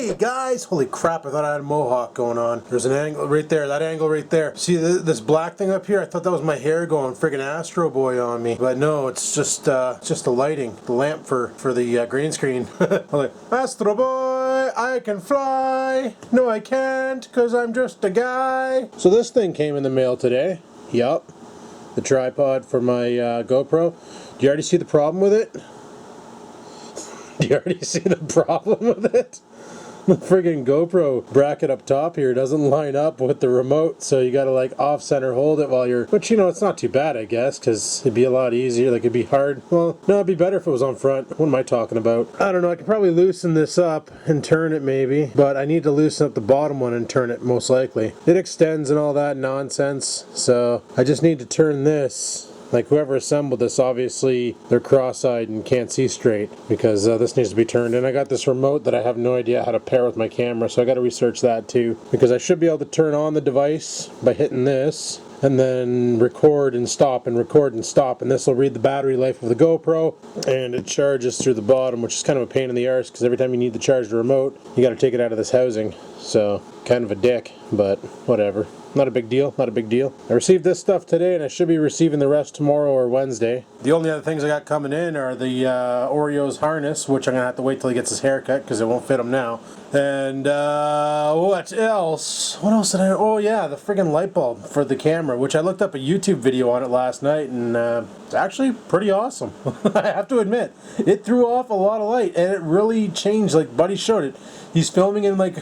Hey guys! Holy crap, I thought I had a mohawk going on. There's an angle right there, that angle right there. See this black thing up here? I thought that was my hair going friggin' Astro Boy on me. But no, it's just the lighting, the lamp for the green screen. I'm like, Astro Boy, I can fly! No I can't, cause I'm just a guy. So this thing came in the mail today. Yup. The tripod for my GoPro. Do you already see the problem with it? Do you already see the problem with it? The friggin' GoPro bracket up top here doesn't line up with the remote, so you gotta like off-center hold it while you're... Which, you know, it's not too bad, I guess, because it'd be a lot easier. Like, it'd be hard. Well, no, it'd be better if it was on front. What am I talking about? I don't know. I could probably loosen this up and turn it maybe, but I need to loosen up the bottom one and turn it most likely. It extends and all that nonsense, so I just need to turn this. Like, whoever assembled this, obviously they're cross-eyed and can't see straight, because this needs to be turned in. I got this remote that I have no idea how to pair with my camera, so I got to research that too, because I should be able to turn on the device by hitting this and then record and stop and record and stop, and this will read the battery life of the GoPro, and it charges through the bottom, which is kind of a pain in the arse, because every time you need to charge the remote you got to take it out of this housing. So kind of a dick, but whatever. Not a big deal, not a big deal. I received this stuff today and I should be receiving the rest tomorrow or Wednesday. The only other things I got coming in are the Oreo's harness, which I'm going to have to wait till he gets his haircut because it won't fit him now. And what else? What else did I... Oh yeah, the friggin' light bulb for the camera, which I looked up a YouTube video on it last night, and it's actually pretty awesome. I have to admit. It threw off a lot of light and it really changed. Like Buddy showed it. He's filming in like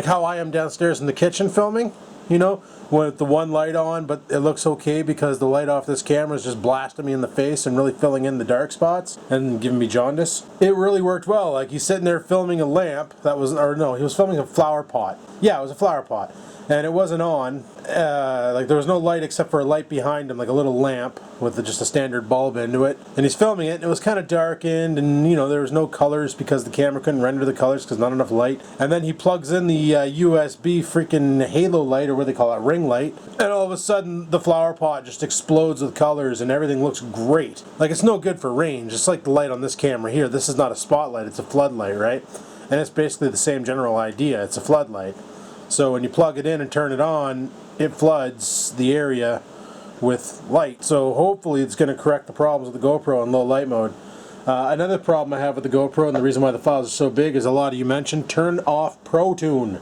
how I am downstairs in the kitchen filming, you know, with the one light on, but it looks okay because the light off this camera is just blasting me in the face and really filling in the dark spots and giving me jaundice. It really worked well. Like, he's sitting there filming a lamp that was, or no, he was filming a flower pot. Yeah, it was a flower pot. And it wasn't on. Like, there was no light except for a light behind him, like a little lamp with just a standard bulb into it. And he's filming it, and it was kind of darkened, and, you know, there was no colors because the camera couldn't render the colors because not enough light. And then he plugs in the USB freaking halo light, or what they call it, ring light. And all of a sudden, the flower pot just explodes with colors, and everything looks great. Like, it's no good for range. It's like the light on this camera here. This is not a spotlight, it's a floodlight, right? And it's basically the same general idea. It's a floodlight. So when you plug it in and turn it on, it floods the area with light. So hopefully it's going to correct the problems with the GoPro in low light mode. Another problem I have with the GoPro, and the reason why the files are so big, is a lot of you mentioned turn off ProTune.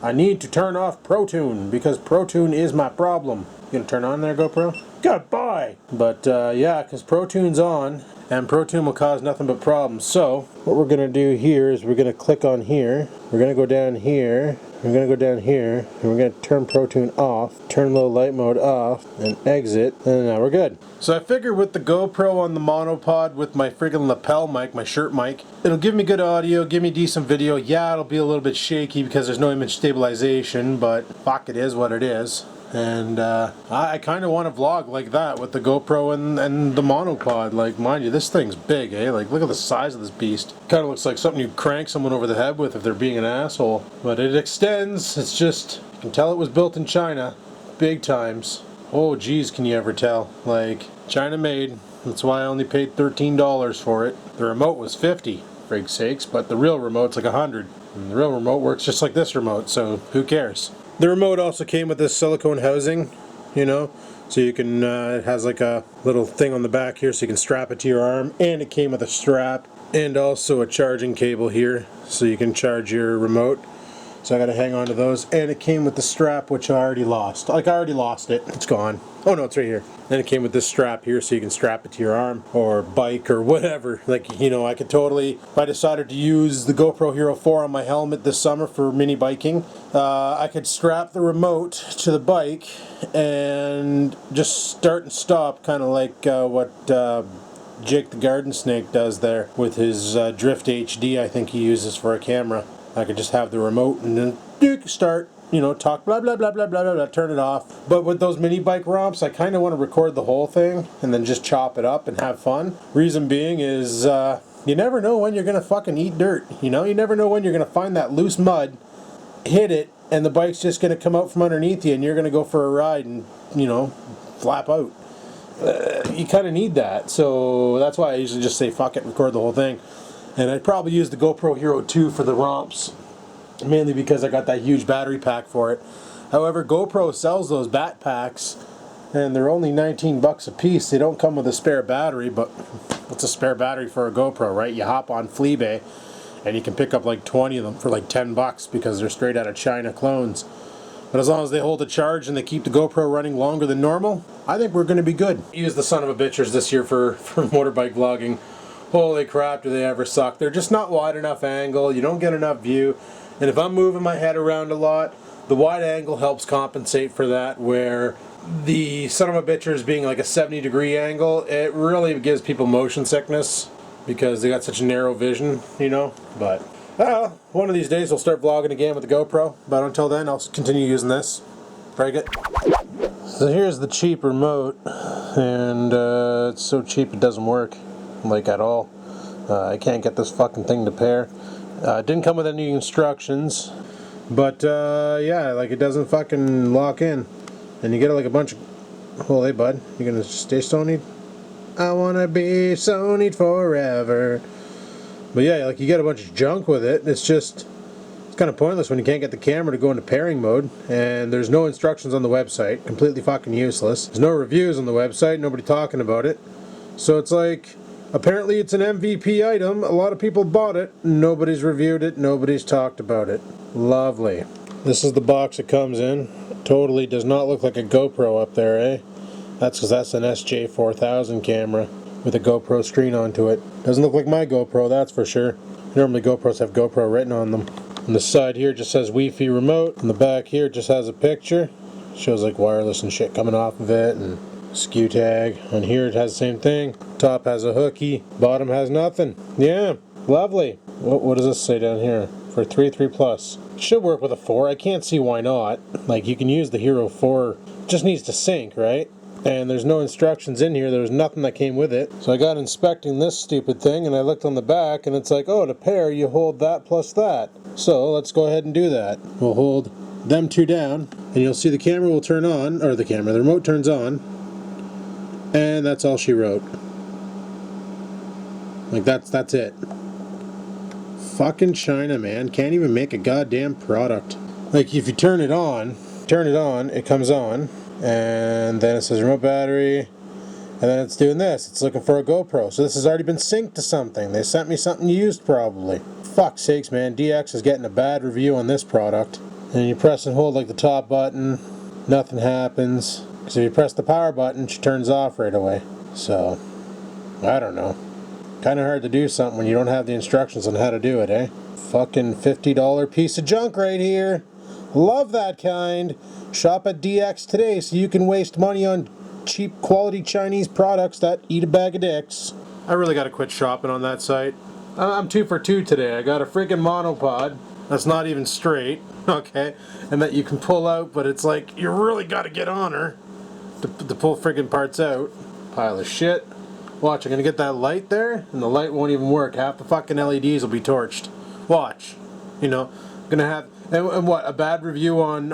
I need to turn off ProTune because ProTune is my problem. You gonna turn on there, GoPro? Goodbye! But yeah, because ProTune's on, and ProTune will cause nothing but problems. So what we're going to do here is we're going to click on here. We're going to go down here. We're going to go down here, and we're going to turn ProTune off, turn low light mode off, and exit, and now we're good. So I figured with the GoPro on the monopod with my friggin' lapel mic, my shirt mic, it'll give me good audio, give me decent video. Yeah, it'll be a little bit shaky because there's no image stabilization, but fuck, it is what it is. And I kind of want to vlog like that with the GoPro and the monopod. Like, mind you, this thing's big, eh? Like, look at the size of this beast. Kind of looks like something you'd crank someone over the head with if they're being an asshole. But it extends. It's just, you can tell it was built in China. Big times. Oh, geez, can you ever tell? Like, China made. That's why I only paid $13 for it. The remote was $50, for God's sakes, but the real remote's like $100. And the real remote works just like this remote, so who cares? The remote also came with this silicone housing, you know, so you can, it has like a little thing on the back here so you can strap it to your arm, and it came with a strap and also a charging cable here so you can charge your remote. So I gotta hang on to those, and it came with the strap, which I already lost. Like, I already lost it. It's gone. Oh no, it's right here. And it came with this strap here so you can strap it to your arm or bike or whatever. Like, you know, I could totally, if I decided to use the GoPro Hero 4 on my helmet this summer for mini biking, I could strap the remote to the bike and just start and stop, kind of like what Jake the Garden Snake does there with his Drift HD, I think he uses for a camera. I could just have the remote and then start, you know, talk blah blah blah blah blah blah blah, turn it off. But with those mini bike romps, I kind of want to record the whole thing and then just chop it up and have fun. Reason being is you never know when you're gonna fucking eat dirt. You know, you never know when you're gonna find that loose mud, hit it, and the bike's just gonna come out from underneath you, and you're gonna go for a ride and, you know, flap out. You kind of need that, so that's why I usually just say fuck it, record the whole thing. And I'd probably use the GoPro Hero 2 for the romps. mainly because I got that huge battery pack for it. However, GoPro sells those bat packs, and they're only 19 bucks a piece. They don't come with a spare battery, but what's a spare battery for a GoPro, right? You hop on Fleabay, and you can pick up like 20 of them for like 10 bucks because they're straight out of China clones. But as long as they hold a charge and they keep the GoPro running longer than normal, I think we're going to be good. Use the son of a bitchers this year for motorbike vlogging. Holy crap, do they ever suck. They're just not wide enough angle, you don't get enough view, and if I'm moving my head around a lot, the wide angle helps compensate for that, where the son of a bitchers being like a 70-degree angle, it really gives people motion sickness because they got such narrow vision, you know, but one of these days we'll start vlogging again with the GoPro, but until then I'll continue using this. Break it. So here's the cheap remote, and it's so cheap it doesn't work, like at all. I can't get this fucking thing to pair. It didn't come with any instructions, but yeah, like it doesn't fucking lock in. And you get like a bunch of... Well, hey bud, you gonna stay Sony'd? I wanna be Sony'd forever. But yeah, like you get a bunch of junk with it. It's kind of pointless when you can't get the camera to go into pairing mode, and there's no instructions on the website. Completely fucking useless. There's no reviews on the website, nobody talking about it. So it's like, apparently it's an MVP item, a lot of people bought it, nobody's reviewed it, nobody's talked about it. Lovely. This is the box it comes in. Totally does not look like a GoPro up there, eh? That's because that's an SJ4000 camera with a GoPro screen onto it. Doesn't look like my GoPro, that's for sure. Normally GoPros have GoPro written on them. On the side here just says Wi-Fi remote. On the back here just has a picture. Shows like wireless and shit coming off of it, and SKU tag. On here it has the same thing. Top has a hooky. Bottom has nothing. Yeah, lovely. What does this say down here? For 3.3 plus. Should work with a 4. I can't see why not. Like, you can use the Hero 4. It just needs to sync, right? And there's no instructions in here. There was nothing that came with it. So I got inspecting this stupid thing, and I looked on the back, and it's like, oh, to pair, you hold that plus that. So let's go ahead and do that. We'll hold them two down, and you'll see the camera will turn on, or the remote turns on, and that's all she wrote. Like, that's it. Fucking China, man. Can't even make a goddamn product. Like, if you turn it on, it comes on, and then it says remote battery, and then it's doing this. It's looking for a GoPro. So this has already been synced to something. They sent me something used, probably. Fuck's sakes, man. DX is getting a bad review on this product. And you press and hold like the top button, nothing happens. Because if you press the power button, she turns off right away. So, I don't know. Kind of hard to do something when you don't have the instructions on how to do it, eh? Fucking $50 piece of junk right here. Love that kind. Shop at DX today so you can waste money on cheap quality Chinese products that eat a bag of dicks. I really gotta quit shopping on that site. I'm 2 for 2 today. I got a freaking monopod that's not even straight, okay? And that you can pull out, but it's like, you really gotta get on her to pull friggin' parts out. Pile of shit. Watch, I'm gonna get that light there, and the light won't even work. Half the fucking LEDs will be torched. Watch. You know, I'm gonna have, and what, a bad review on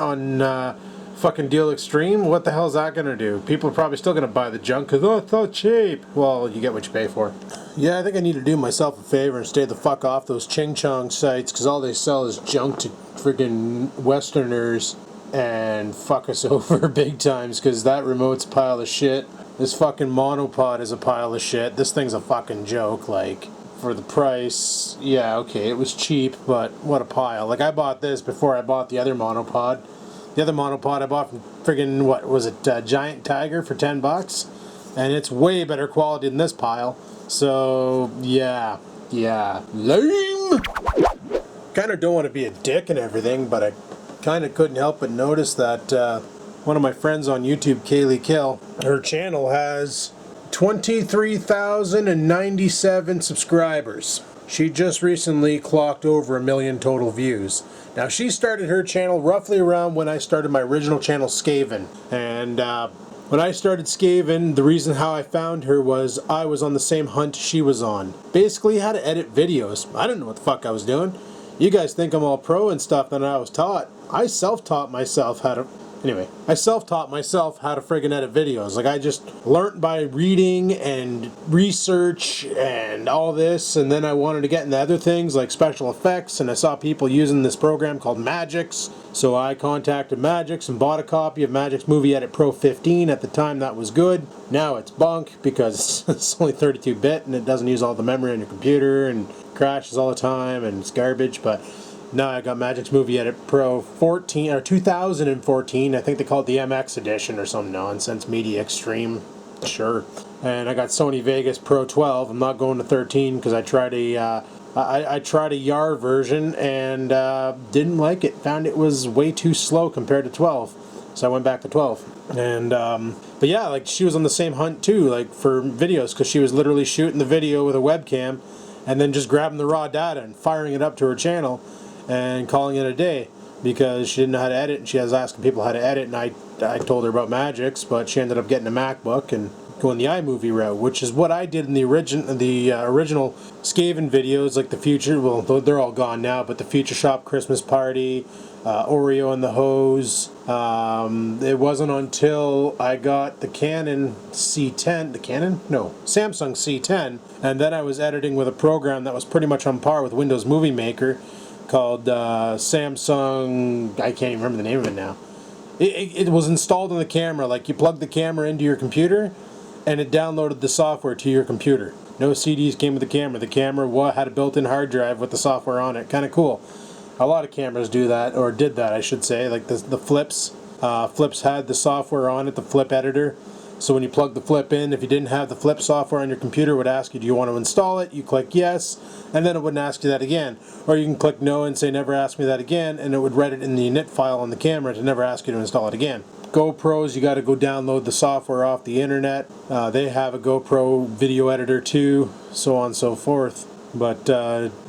fucking Deal Extreme? What the hell is that gonna do? People are probably still gonna buy the junk, because, oh, it's so cheap. Well, you get what you pay for. Yeah, I think I need to do myself a favor and stay the fuck off those Ching Chong sites, because all they sell is junk to friggin' Westerners and fuck us over big times, because that remote's a pile of shit. This fucking monopod is a pile of shit. This thing's a fucking joke, like, for the price, yeah, okay, it was cheap, but what a pile. Like, I bought this before I bought the other monopod. The other monopod I bought from friggin', what was it, Giant Tiger for 10 bucks? And it's way better quality than this pile. So, yeah, lame! Kinda don't want to be a dick and everything, but I kinda couldn't help but notice that, one of my friends on YouTube, Kaylee Kill, her channel has 23,097 subscribers. She just recently clocked over 1 million total views. Now, she started her channel roughly around when I started my original channel, Skaven. And when I started Skaven, the reason how I found her was I was on the same hunt she was on. Basically, how to edit videos. I didn't know what the fuck I was doing. You guys think I'm all pro and stuff, and I was taught. I self-taught myself how to Anyway, I self-taught myself how to friggin' edit videos. Like, I just learnt by reading and research and all this, and then I wanted to get into other things like special effects, and I saw people using this program called Magix. So I contacted Magix and bought a copy of Magix Movie Edit Pro 15. At the time, that was good. Now it's bunk because it's only 32-bit and it doesn't use all the memory on your computer and crashes all the time and it's garbage. But now I got Magix Movie Edit Pro 14 or 2014. I think they call it the MX edition or some nonsense. Media Extreme, sure. And I got Sony Vegas Pro 12. I'm not going to 13 because I tried a YAR version and didn't like it. Found it was way too slow compared to 12. So I went back to 12. And but yeah, like she was on the same hunt too, like for videos, because she was literally shooting the video with a webcam and then just grabbing the raw data and firing it up to her channel and calling it a day, because she didn't know how to edit and she was asking people how to edit, and I told her about Magix, but she ended up getting a MacBook and going the iMovie route, which is what I did in the original Skaven videos, like the future, well, they're all gone now, but the Future Shop Christmas Party, Oreo and the Hose. It wasn't until I got the Canon C10, Samsung C10, and then I was editing with a program that was pretty much on par with Windows Movie Maker, called Samsung, I can't even remember the name of it now. It was installed on the camera, like you plug the camera into your computer and it downloaded the software to your computer. No CDs came with the camera. The camera had a built-in hard drive with the software on it. Kind of cool. A lot of cameras do that, or did that I should say, like the Flips. Flips had the software on it, the Flip editor. So when you plug the Flip in, if you didn't have the Flip software on your computer, it would ask you, do you want to install it? You click yes, and then it wouldn't ask you that again. Or you can click no and say never ask me that again, and it would write it in the init file on the camera to never ask you to install it again. GoPros, you got to go download the software off the internet. They have a GoPro video editor too, so on and so forth. But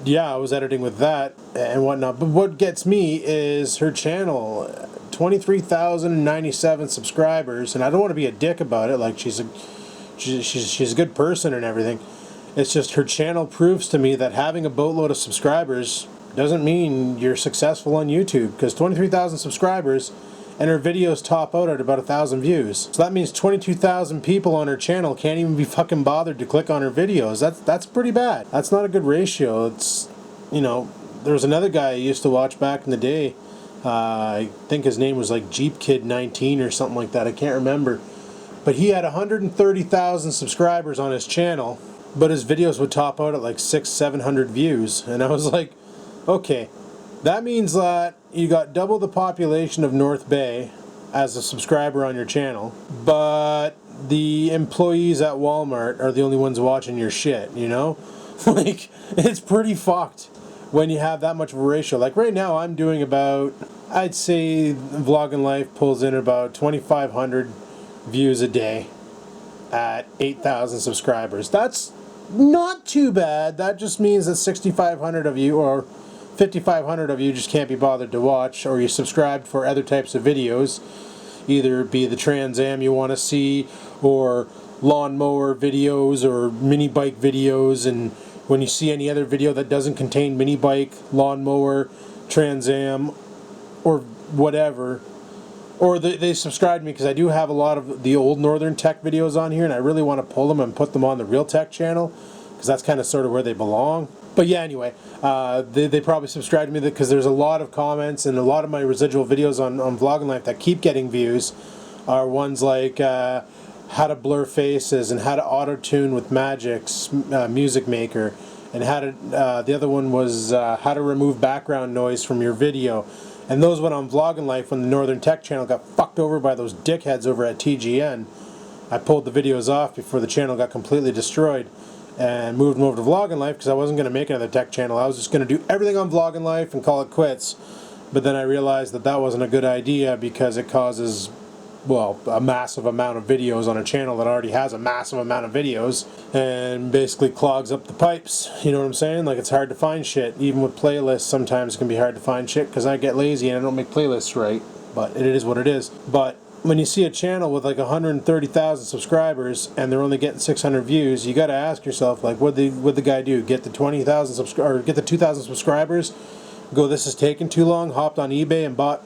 yeah, I was editing with that and whatnot. But what gets me is her channel. 23,097 subscribers, and I don't want to be a dick about it, like she's a good person and everything. It's just her channel proves to me that having a boatload of subscribers doesn't mean you're successful on YouTube, because 23,000 subscribers and her videos top out at about 1,000 views. So that means 22,000 people on her channel can't even be fucking bothered to click on her videos. That's pretty bad. That's not a good ratio. It's, you know, there was another guy I used to watch back in the day. I think his name was like Jeep Kid 19 or something like that. I can't remember. But he had 130,000 subscribers on his channel, but his videos would top out at like 600-700 views. And I was like, okay, that means that you got double the population of North Bay as a subscriber on your channel, but the employees at Walmart are the only ones watching your shit, you know? Like, it's pretty fucked when you have that much of a ratio. Like right now I'm doing about, I'd say Vloggin Life pulls in about 2,500 views a day at 8,000 subscribers. That's not too bad. That just means that 6,500 of you or 5,500 of you just can't be bothered to watch, or you subscribed for other types of videos, either be the Trans Am you want to see, or lawnmower videos, or mini bike videos. And when you see any other video that doesn't contain mini bike, lawnmower, Trans Am, or whatever, or they subscribe to me because I do have a lot of the old Northern Tech videos on here, and I really want to pull them and put them on the Real Tech channel, because that's kind of sort of where they belong. But yeah, anyway, they probably subscribe to me because there's a lot of comments, and a lot of my residual videos on Vloggin Life that keep getting views are ones like how to blur faces and how to auto-tune with Magix Music Maker, and how to the other one was how to remove background noise from your video. And those went on Vloggin Life when the Northern Tech channel got fucked over by those dickheads over at TGN. I pulled the videos off before the channel got completely destroyed and moved them over to Vloggin Life, because I wasn't going to make another tech channel. I was just going to do everything on Vloggin Life and call it quits. But then I realized that that wasn't a good idea, because it causes, well, a massive amount of videos on a channel that already has a massive amount of videos, and basically clogs up the pipes. You know what I'm saying? Like, it's hard to find shit. Even with playlists, sometimes it can be hard to find shit, because I get lazy and I don't make playlists right. But it is what it is. But when you see a channel with like 130,000 subscribers and they're only getting 600 views, you got to ask yourself, like, what'd the guy do? Get the 20,000 or get the 2,000 subscribers? Go, this is taking too long? Hopped on eBay and bought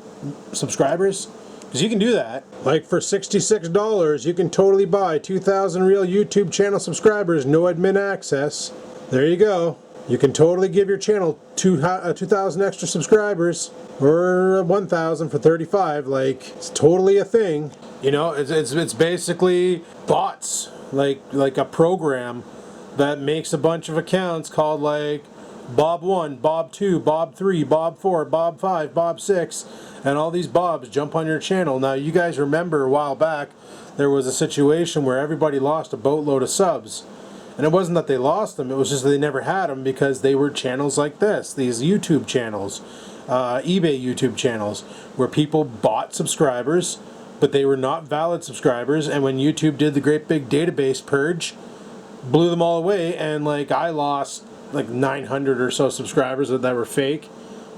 subscribers? Because you can do that. Like for $66, you can totally buy 2,000 real YouTube channel subscribers, no admin access. There you go. You can totally give your channel 2,000 extra subscribers, or 1,000 for 35. Like, it's totally a thing. You know, it's basically bots, like a program that makes a bunch of accounts called like Bob 1, Bob 2, Bob 3, Bob 4, Bob 5, Bob 6, and all these Bobs jump on your channel. Now, you guys remember a while back, there was a situation where everybody lost a boatload of subs. And it wasn't that they lost them, it was just that they never had them because they were channels like this, these YouTube channels, eBay YouTube channels, where people bought subscribers, but they were not valid subscribers, and when YouTube did the great big database purge, blew them all away, and like I lost like 900 or so subscribers that were fake,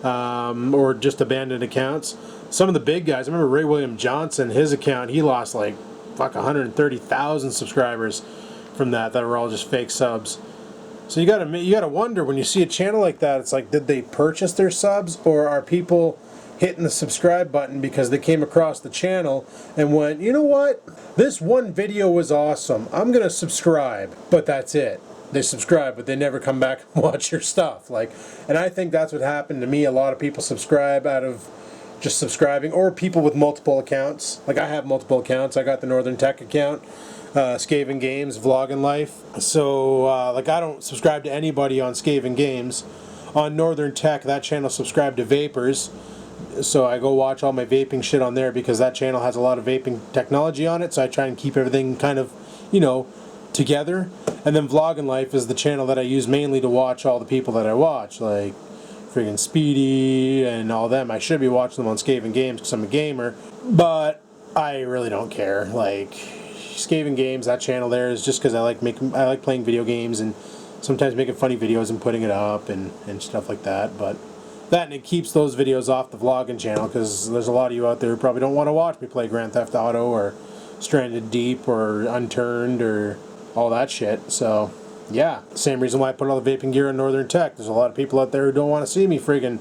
or just abandoned accounts. Some of the big guys, I remember Ray William Johnson, his account, he lost like 130,000 subscribers from that were all just fake subs. So you gotta wonder when you see a channel like that, it's like, did they purchase their subs, or are people hitting the subscribe button because they came across the channel and went, you know what, this one video was awesome, I'm gonna subscribe, but that's it. They subscribe, but they never come back and watch your stuff. Like, and I think that's what happened to me. A lot of people subscribe out of just subscribing, or people with multiple accounts. Like, I have multiple accounts. I got the Northern Tech account, Skaven Games, Vloggin Life. So, like, I don't subscribe to anybody on Skaven Games. On Northern Tech, that channel subscribed to Vapors. So I go watch all my vaping shit on there because that channel has a lot of vaping technology on it. So I try and keep everything kind of, you know, together. And then Vloggin Life is the channel that I use mainly to watch all the people that I watch, like friggin' Speedy and all them. I should be watching them on Skaven Games because I'm a gamer, but I really don't care. Like, Skaven Games, that channel there is just because I like playing video games and sometimes making funny videos and putting it up and stuff like that. But that, and it keeps those videos off the vlogging channel because there's a lot of you out there who probably don't want to watch me play Grand Theft Auto or Stranded Deep or Unturned or all that shit. So yeah, same reason why I put all the vaping gear in Northern Tech. There's a lot of people out there who don't want to see me friggin'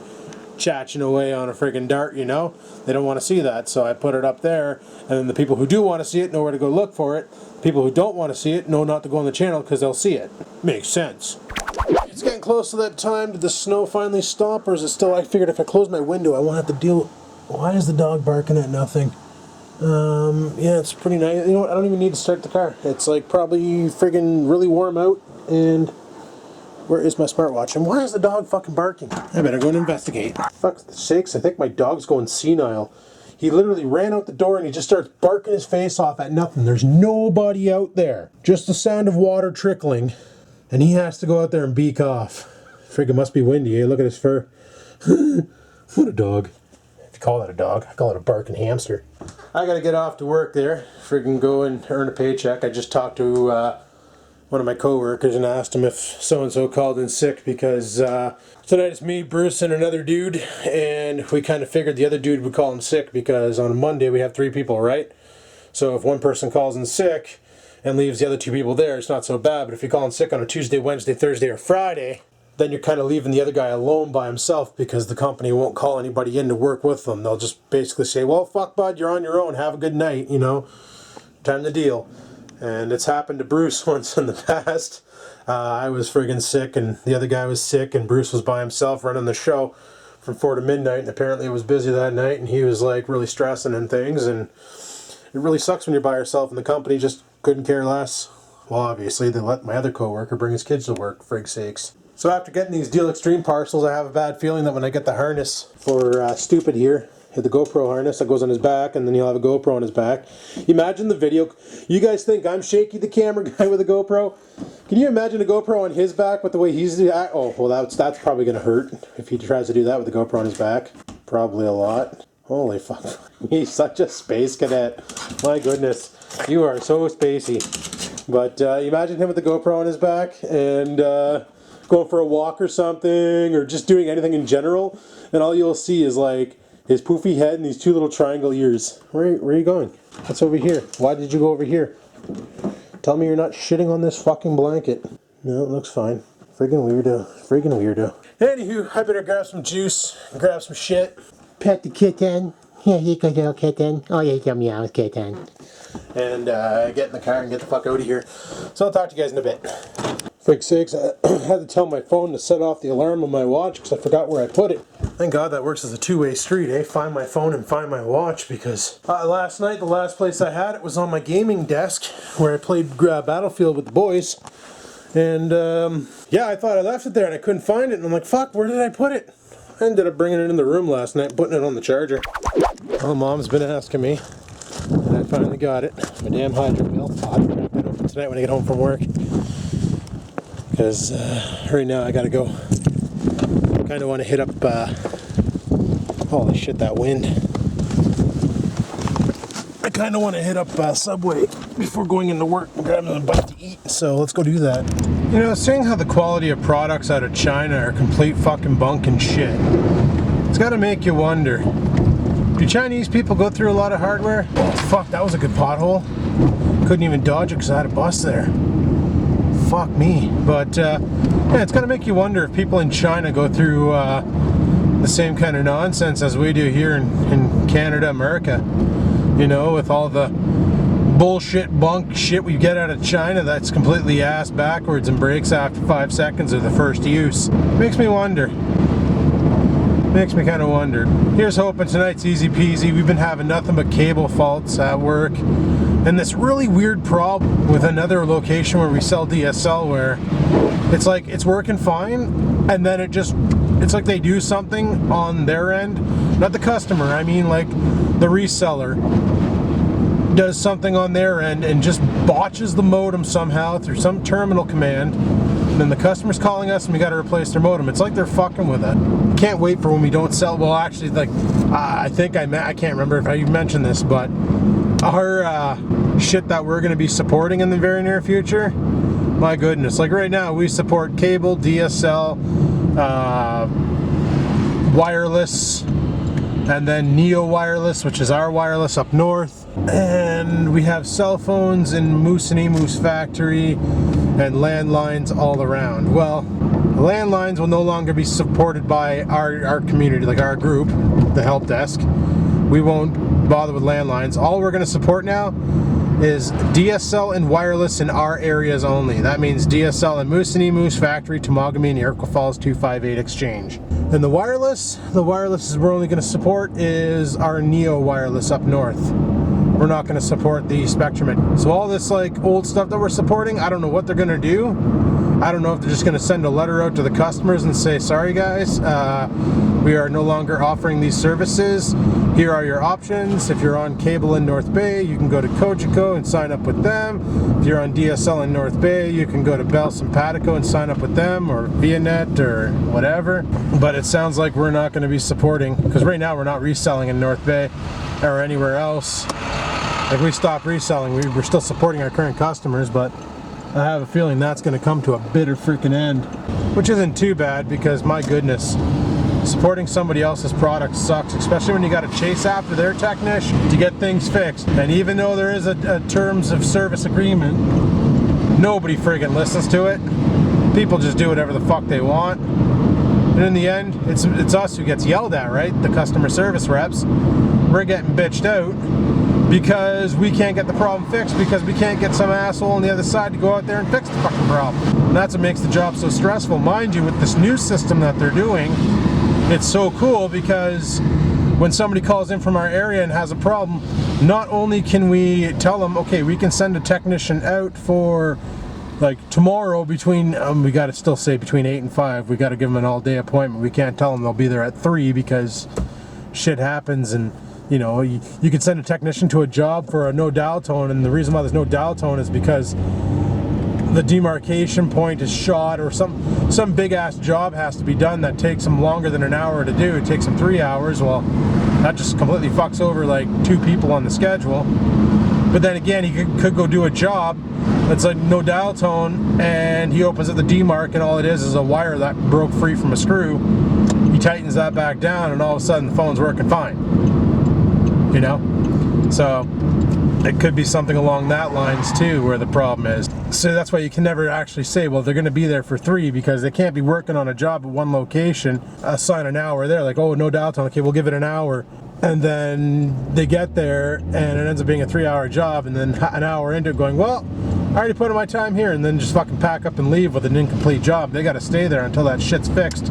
chatching away on a friggin' dart, you know? They don't want to see that, so I put it up there, and then the people who do want to see it know where to go look for it. People who don't want to see it know not to go on the channel because they'll see it. Makes sense. It's getting close to that time. Did the snow finally stop, or is it still? I figured if I close my window, I won't have to deal. Why is the dog barking at nothing? Yeah, it's pretty nice. You know what? I don't even need to start the car. It's like probably friggin' really warm out, and where is my smartwatch? And why is the dog fucking barking? I better go and investigate. Fuck sakes, I think my dog's going senile. He literally ran out the door and he just starts barking his face off at nothing. There's nobody out there. Just the sound of water trickling. And he has to go out there and beak off. Friggin' must be windy, eh? Look at his fur. What a dog. If you call that a dog, I call it a barking hamster. I gotta get off to work there. Friggin' go and earn a paycheck. I just talked to one of my co-workers and asked him if so-and-so called in sick because tonight it's me, Bruce, and another dude, and we kind of figured the other dude would call in sick because on Monday we have 3 people, right? So if one person calls in sick and leaves the other 2 people there, it's not so bad. But if you call in sick on a Tuesday, Wednesday, Thursday, or Friday, then you're kind of leaving the other guy alone by himself because the company won't call anybody in to work with them. They'll just basically say, well, fuck, bud, you're on your own. Have a good night, you know. Time to deal. And it's happened to Bruce once in the past. I was friggin' sick and the other guy was sick and Bruce was by himself running the show from 4 to midnight, and apparently it was busy that night and he was like really stressing and things, and it really sucks when you're by yourself and the company just couldn't care less. Well, obviously they let my other co-worker bring his kids to work, frig sakes. So after getting these Deal Extreme parcels, I have a bad feeling that when I get the harness for Stupid here, the GoPro harness that goes on his back, and then he'll have a GoPro on his back. Imagine the video. You guys think I'm Shaky the camera guy with a GoPro? Can you imagine a GoPro on his back with the way he's... Oh, well, that's probably going to hurt if he tries to do that with the GoPro on his back. Probably a lot. Holy fuck. He's such a space cadet. My goodness. You are so spacey. But imagine him with the GoPro on his back and going for a walk or something, or just doing anything in general, and all you'll see is like his poofy head and these 2 little triangle ears. Where are you going? What's over here? Why did you go over here? Tell me you're not shitting on this fucking blanket. No, it looks fine. Friggin' weirdo. Friggin' weirdo. Anywho, I better grab some juice and grab some shit. Pet the kitten. Here you go, little kitten. Oh, yeah, you meow, kitten. And get in the car and get the fuck out of here. So I'll talk to you guys in a bit. Frig sakes, I had to tell my phone to set off the alarm on my watch because I forgot where I put it. Thank God that works as a two-way street, eh? Find my phone and find my watch, because last night, the last place I had it was on my gaming desk where I played Battlefield with the boys. And yeah, I thought I left it there and I couldn't find it. And I'm like, fuck, where did I put it? I ended up bringing it in the room last night, putting it on the charger. Well, Mom's been asking me, and I finally got it. My damn hydro bill. I'll have to crack that open tonight when I get home from work. Because right now I gotta go. Kind of want to hit up, holy shit, that wind. I kind of want to hit up Subway before going into work and grabbing a bite to eat. So let's go do that. You know, seeing how the quality of products out of China are complete fucking bunk and shit, it's got to make you wonder. Do Chinese people go through a lot of hardware? Oh, fuck, that was a good pothole. Couldn't even dodge it because I had a bus there. Fuck me. But yeah, it's got to make you wonder if people in China go through the same kind of nonsense as we do here in Canada, America. You know, with all the bullshit bunk shit we get out of China that's completely ass backwards and breaks after 5 seconds of the first use. Makes me wonder. Makes me kind of wonder. Here's hoping tonight's easy peasy. We've been having nothing but cable faults at work. And this really weird problem with another location where we sell DSL, where it's like it's working fine and then it's like they do something on their end. Not the customer, I mean like the reseller does something on their end and just botches the modem somehow through some terminal command. And then the customer's calling us and we got to replace their modem. It's like they're fucking with it. Can't wait for when we don't sell. Well, actually, like I think I can't remember if I mentioned this, but our shit that we're going to be supporting in the very near future, my goodness, like right now we support cable, DSL, wireless, and then Neo Wireless, which is our wireless up north, and we have cell phones in Moose and Emu's factory and landlines all around. Well, the landlines will no longer be supported by our community, like our group, the help desk. We won't bother with landlines. All we're going to support now is DSL and wireless in our areas only. That means DSL in Moose and Emu's factory, Temagami, and Iroquois Falls 258 exchange. And the wireless we're only going to support is our Neo Wireless up north. We're not going to support the Spectrum. So all this like old stuff that we're supporting, I don't know what they're going to do. I don't know if they're just going to send a letter out to the customers and say, sorry guys, we are no longer offering these services. Here are your options. If you're on cable in North Bay, you can go to Cogeco and sign up with them. If you're on DSL in North Bay, you can go to Bell Simpatico and sign up with them, or Vianet or whatever. But it sounds like we're not going to be supporting, because right now we're not reselling in North Bay or anywhere else. If we stop reselling, we're still supporting our current customers, but I have a feeling that's going to come to a bitter freaking end. Which isn't too bad, because my goodness, supporting somebody else's product sucks, especially when you got to chase after their technician to get things fixed. And even though there is a terms of service agreement, nobody friggin' listens to it. People just do whatever the fuck they want. And in the end, it's us who gets yelled at, right? The customer service reps. We're getting bitched out because we can't get the problem fixed, because we can't get some asshole on the other side to go out there and fix the fucking problem. And that's what makes the job so stressful. Mind you, with this new system that they're doing, it's so cool, because when somebody calls in from our area and has a problem, not only can we tell them, okay, we can send a technician out for like tomorrow between, we got to still say between 8 and 5, we got to give them an all-day appointment. We can't tell them they'll be there at 3 because shit happens. And you know, you could send a technician to a job for a no dial tone, and the reason why there's no dial tone is because the demarcation point is shot, or some big ass job has to be done that takes them longer than an hour to do. It takes them 3 hours. Well, that just completely fucks over like 2 people on the schedule. But then again, he could go do a job that's like no dial tone, and he opens up the demarc, and all it is a wire that broke free from a screw. He tightens that back down, and all of a sudden the phone's working fine. You know? So it could be something along that lines too, where the problem is. So that's why you can never actually say, well, they're going to be there for 3, because they can't be working on a job at one location, assign an hour there, like, oh, no dial tone, okay, we'll give it an hour, and then they get there and it ends up being a 3-hour job, and then an hour into it going, well, I already put in my time here, and then just fucking pack up and leave with an incomplete job. They gotta stay there until that shit's fixed.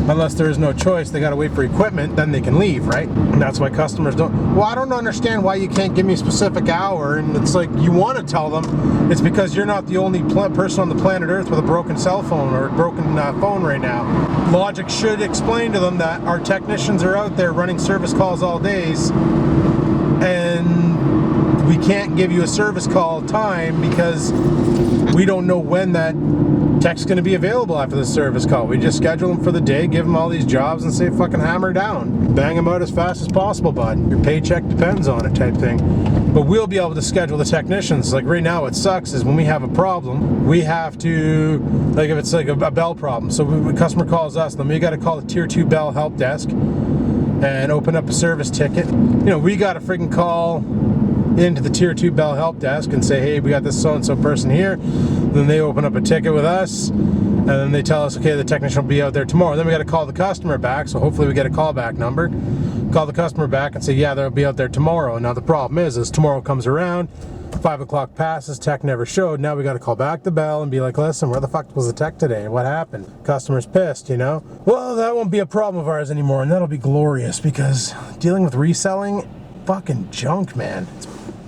Unless there is no choice, they gotta wait for equipment, then they can leave, right? And that's why customers don't. Well, I don't understand why you can't give me a specific hour, and it's like, you want to tell them it's because you're not the only person on the planet Earth with a broken cell phone or a broken phone right now. Logic should explain to them that our technicians are out there running service calls all days, and we can't give you a service call time because we don't know when that tech's going to be available after the service call. We just schedule them for the day, give them all these jobs, and say fucking hammer down. Bang them out as fast as possible, bud. Your paycheck depends on it, type thing. But we'll be able to schedule the technicians. Like right now, what sucks is when we have a problem, we have to, like if it's like a bell problem, so a customer calls us, then we got to call the Tier 2 Bell help desk and open up a service ticket. You know, we got to freaking call into the Tier 2 Bell help desk and say, hey, we got this so-and-so person here. Then they open up a ticket with us, and then they tell us, okay, the technician will be out there tomorrow. Then we got to call the customer back, so hopefully we get a callback number. Call the customer back and say, yeah, they'll be out there tomorrow. Now the problem is tomorrow comes around, 5 o'clock passes, tech never showed. Now we got to call back the Bell and be like, listen, where the fuck was the tech today? What happened? Customer's pissed, you know? Well, that won't be a problem of ours anymore, and that'll be glorious, because dealing with reselling, fucking junk, man. It's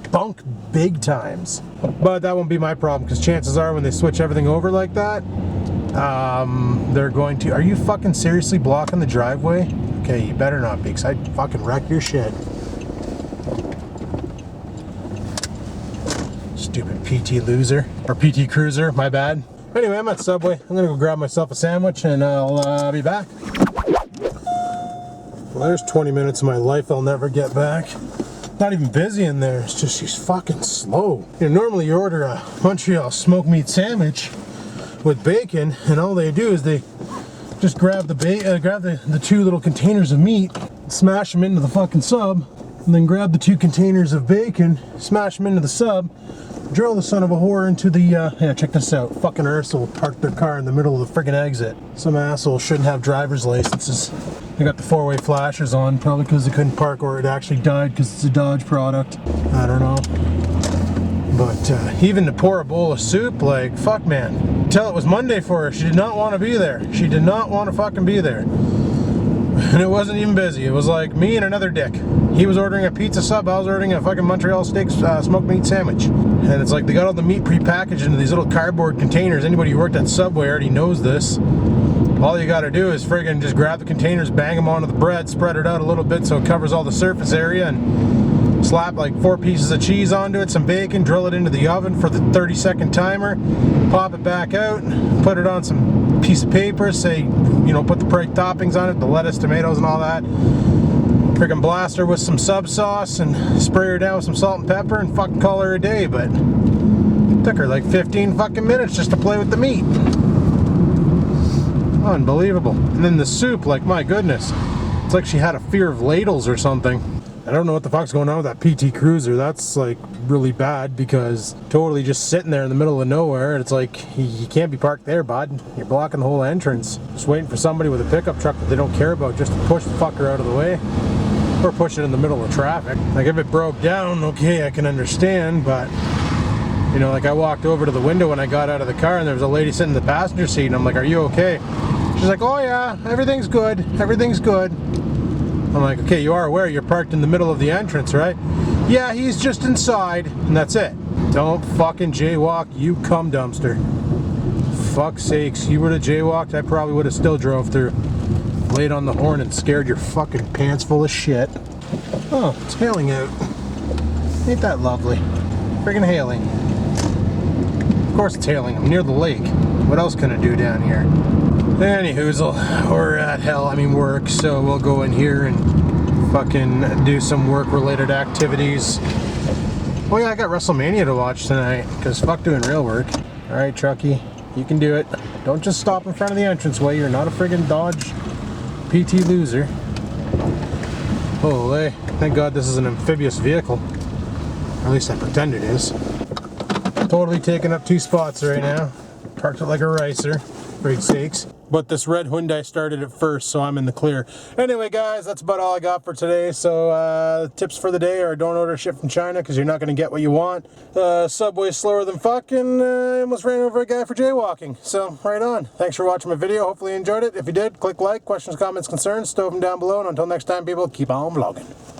bunk big times. But that won't be my problem, because chances are when they switch everything over like that, they're going to... Are you fucking seriously blocking the driveway? Okay, you better not be, because I'd fucking wreck your shit. Stupid PT loser. Or PT cruiser, my bad. Anyway, I'm at Subway. I'm gonna go grab myself a sandwich and I'll be back. Well, there's 20 minutes of my life I'll never get back. Not even busy in there, it's just she's fucking slow. You know, normally you order a Montreal smoked meat sandwich with bacon, and all they do is they just grab the 2 little containers of meat, smash them into the fucking sub, and then grab the 2 containers of bacon, smash them into the sub, drill the son of a whore into the, yeah, check this out. Fucking arsehole parked their car in the middle of the friggin' exit. Some asshole shouldn't have driver's licenses. They got the 4-way flashers on, probably because they couldn't park, or it actually died because it's a Dodge product. I don't know. But even to pour a bowl of soup, like, fuck, man. Tell it was Monday for her. She did not want to be there. She did not want to fucking be there. And it wasn't even busy. It was like me and another dick. He was ordering a pizza sub, I was ordering a fucking Montreal steak smoked meat sandwich. And it's like they got all the meat pre-packaged into these little cardboard containers. Anybody who worked at Subway already knows this. All you gotta do is friggin' just grab the containers, bang them onto the bread, spread it out a little bit so it covers all the surface area, and slap like 4 pieces of cheese onto it, some bacon, drill it into the oven for the 30-second timer, pop it back out, put it on some piece of paper, say, you know, put the right toppings on it, the lettuce, tomatoes, and all that. Friggin' blast her with some sub sauce and spray her down with some salt and pepper and fucking call her a day. But it took her like 15 fucking minutes just to play with the meat. Unbelievable. And then the soup, like, my goodness, it's like she had a fear of ladles or something. I don't know what the fuck's going on with that PT Cruiser. That's like really bad, because totally just sitting there in the middle of nowhere, and it's like, you can't be parked there, bud. You're blocking the whole entrance. Just waiting for somebody with a pickup truck that they don't care about just to push the fucker out of the way. Or push it in the middle of traffic. Like, if it broke down, okay, I can understand, but you know, like, I walked over to the window when I got out of the car, and there was a lady sitting in the passenger seat, and I'm like, are you okay? She's like, oh yeah, everything's good, everything's good. I'm like, okay, you are aware you're parked in the middle of the entrance, right? Yeah, he's just inside, and that's it. Don't fucking jaywalk, you cum dumpster. Fuck's sakes, you would have jaywalked, I probably would have still drove through. Laid on the horn and scared your fucking pants full of shit. Oh, it's hailing out. Ain't that lovely? Friggin' hailing. Of course it's hailing, I'm near the lake. What else can I do down here? Anyhoozle, we're at work, so we'll go in here and fucking do some work-related activities. Oh yeah, I got WrestleMania to watch tonight, because fuck doing real work. Alright, Truckee, you can do it. Don't just stop in front of the entranceway, you're not a friggin' Dodge PT loser. Holy, thank God this is an amphibious vehicle. Or at least I pretend it is. Totally taking up 2 spots right now. Parked it like a ricer, for God's sakes. But this red Hyundai started it first, so I'm in the clear. Anyway, guys, that's about all I got for today. So tips for the day are don't order shit from China because you're not going to get what you want. Subway's slower than fuck, and I almost ran over a guy for jaywalking. So, right on. Thanks for watching my video. Hopefully you enjoyed it. If you did, click like, questions, comments, concerns, stow them down below. And until next time, people, keep on vlogging.